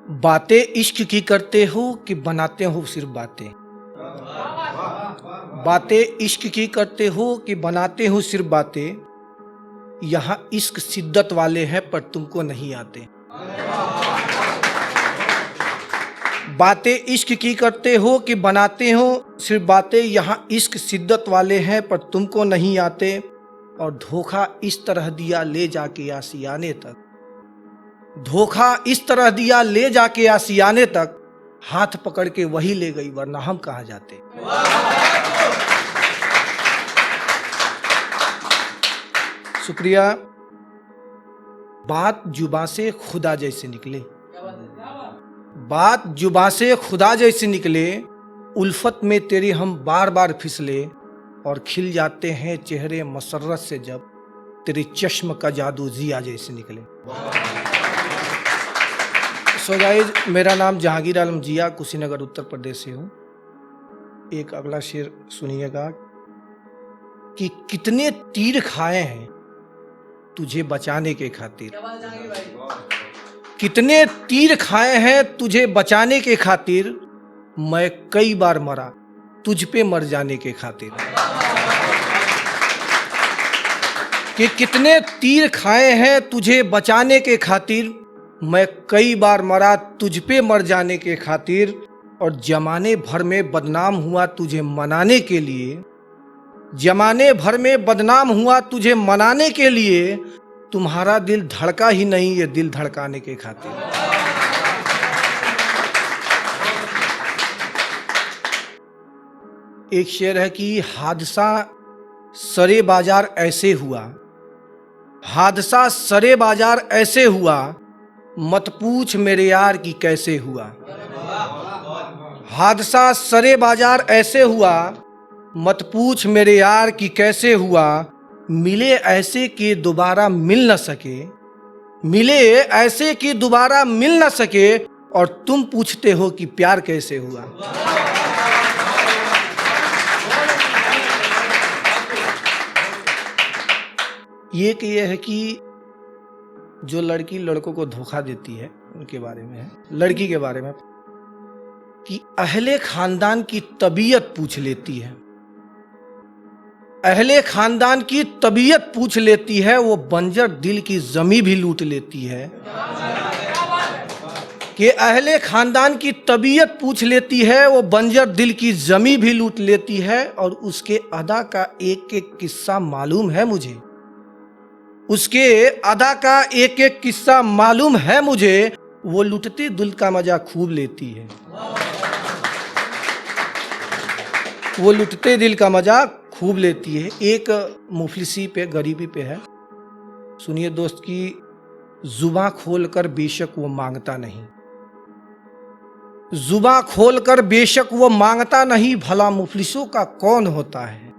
बातें इश्क की करते हो कि बनाते हो सिर्फ बातें। बातें इश्क की करते हो कि बनाते हो सिर्फ बातें। यहाँ इश्क शिद्दत वाले हैं पर तुमको नहीं आते। बातें इश्क की करते हो कि बनाते हो सिर्फ बातें। यहाँ इश्क शिद्दत वाले हैं पर तुमको नहीं आते। और धोखा इस तरह दिया ले जाके आशियाने तक। धोखा इस तरह दिया ले जाके आशियाने तक। हाथ पकड़ के वही ले गई वरना हम कहाँ जाते। शुक्रिया। बात जुबां से खुदा जैसे निकले। बात जुबां से खुदा जैसे निकले। उल्फत में तेरी हम बार बार फिसले। और खिल जाते हैं चेहरे मसर्रत से जब तेरे चश्म का जादू जिया जैसे निकले। सो गाइस, मेरा नाम जहांगीर आलम जिया, कुशीनगर उत्तर प्रदेश से हूँ। एक अगला शेर सुनिएगा कि कितने तीर खाए हैं तुझे बचाने के खातिर। कितने तीर खाए हैं तुझे बचाने के खातिर। मैं कई बार मरा तुझ पे मर जाने के खातिर। कि कितने तीर खाए हैं तुझे बचाने के खातिर। मैं कई बार मरा तुझ पे मर जाने के खातिर। और जमाने भर में बदनाम हुआ तुझे मनाने के लिए। जमाने भर में बदनाम हुआ तुझे मनाने के लिए। तुम्हारा दिल धड़का ही नहीं ये दिल धड़काने के खातिर। एक शेर है कि हादसा सरे बाजार ऐसे हुआ। हादसा सरे बाजार ऐसे हुआ। मत पूछ मेरे यार की कैसे हुआ। हादसा सरे बाजार ऐसे हुआ। मत पूछ मेरे यार की कैसे हुआ। मिले ऐसे कि दोबारा मिल न सके। मिले ऐसे कि दोबारा मिल न सके। और तुम पूछते हो कि प्यार कैसे हुआ। ये है कि जो लड़की लड़कों को धोखा देती है उनके बारे में है। लड़की के बारे में कि अहले खानदान की तबीयत पूछ लेती है। अहले खानदान की तबीयत पूछ लेती है। वो बंजर दिल की जमी भी लूट लेती है। कि अहले खानदान की तबीयत पूछ लेती है। वो बंजर दिल की जमी भी लूट लेती है। और उसके अदा का एक एक किस्सा मालूम है मुझे। उसके अदा का एक एक किस्सा मालूम है मुझे। वो लुटते दिल का मजा खूब लेती है। वो लुटते दिल का मजा खूब लेती है। एक मुफलिसी पे गरीबी पे है। सुनिए दोस्त की जुबां खोलकर बेशक वो मांगता नहीं। जुबां खोलकर बेशक वो मांगता नहीं। भला मुफलिसों का कौन होता है।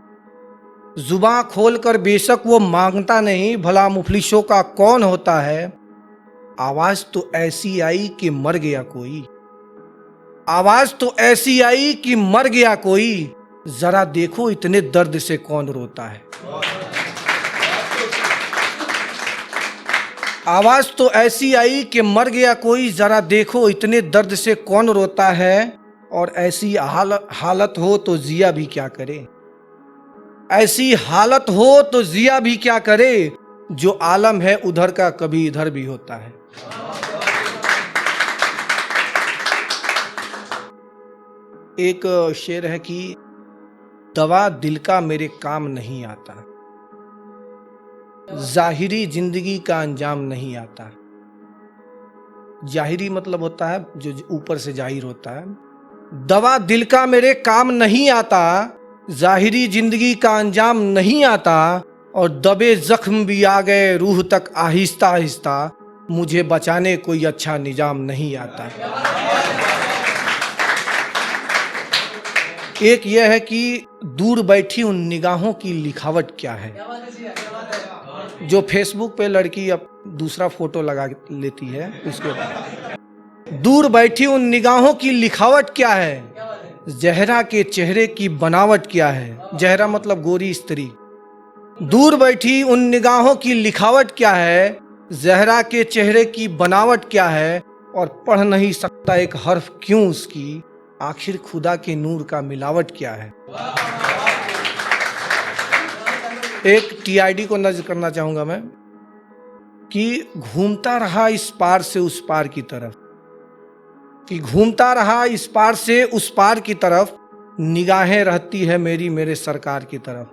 जुबां खोलकर बेशक वो मांगता नहीं। भला मुफलिसों का कौन होता है। आवाज तो ऐसी आई कि मर गया कोई। आवाज तो ऐसी आई कि मर गया कोई। जरा देखो इतने दर्द से कौन रोता है। आवाज तो ऐसी आई कि मर गया कोई। जरा देखो इतने दर्द से कौन रोता है। और ऐसी हालत हो तो जिया भी क्या करे। ऐसी हालत हो तो जिया भी क्या करे। जो आलम है उधर का कभी इधर भी होता है। एक शेर है कि दवा दिल का मेरे काम नहीं आता। जाहिरी जिंदगी का अंजाम नहीं आता। जाहिरी मतलब होता है जो ऊपर से जाहिर होता है। दवा दिल का मेरे काम नहीं आता। जाहिरी जिंदगी का अंजाम नहीं आता। और दबे जख्म भी आ गए रूह तक आहिस्ता आहिस्ता। मुझे बचाने कोई अच्छा निजाम नहीं आता। एक यह है कि दूर बैठी उन निगाहों की लिखावट क्या है। जो फेसबुक पे लड़की अब दूसरा फोटो लगा लेती है उसके बाद। दूर बैठी उन निगाहों की लिखावट क्या है। जहरा के चेहरे की बनावट क्या है। जहरा मतलब गोरी स्त्री। दूर बैठी उन निगाहों की लिखावट क्या है। जहरा के चेहरे की बनावट क्या है। और पढ़ नहीं सकता एक हर्फ क्यों उसकी, आखिर खुदा के नूर का मिलावट क्या है। एक टीआईडी को नजर करना चाहूंगा मैं कि घूमता रहा इस पार से उस पार की तरफ, कि घूमता रहा इस पार से उस पार की तरफ, निगाहें रहती है मेरी मेरे सरकार की तरफ।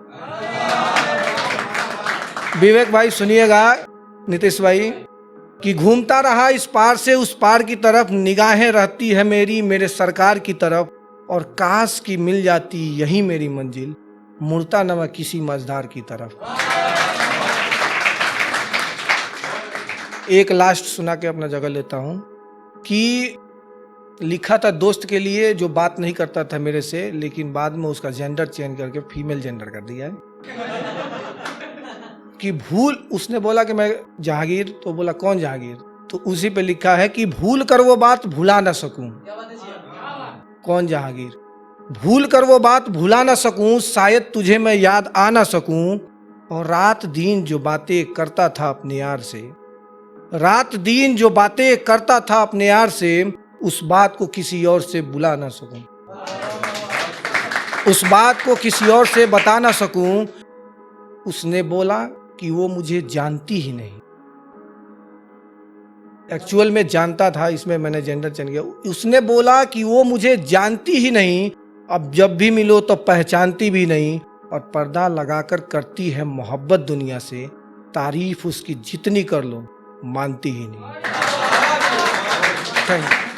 विवेक भाई सुनिएगा, नीतीश भाई, कि घूमता रहा इस पार से उस पार की तरफ, निगाहें रहती है मेरी मेरे सरकार की तरफ, और काश की मिल जाती यही मेरी मंजिल, मुड़ता न मैं किसी मझधार की तरफ। एक लास्ट सुना के अपना जगह लेता हूं कि लिखा था दोस्त के लिए जो बात नहीं करता था मेरे से, लेकिन बाद में उसका जेंडर चेंज करके फीमेल जेंडर कर दिया है। कि भूल, उसने बोला कि मैं जहांगीर, तो बोला कौन जहांगीर, तो उसी पे लिखा है कि भूल कर वो बात भुला ना सकूं। कौन जहांगीर? भूल कर वो बात भुला ना सकूं, शायद तुझे मैं याद आ ना सकूं, और रात दिन जो बातें करता था अपने यार से, रात दिन जो बातें करता था अपने यार से, उस बात को किसी और से बुला ना सकूं, उस बात को किसी और से बता ना सकूं। उसने बोला कि वो मुझे जानती ही नहीं, एक्चुअल में जानता था, इसमें मैंने जेंडर चेंज किया। उसने बोला कि वो मुझे जानती ही नहीं, अब जब भी मिलो तो पहचानती भी नहीं, और पर्दा लगाकर करती है मोहब्बत दुनिया से, तारीफ उसकी जितनी कर लो मानती ही नहीं। Thank you.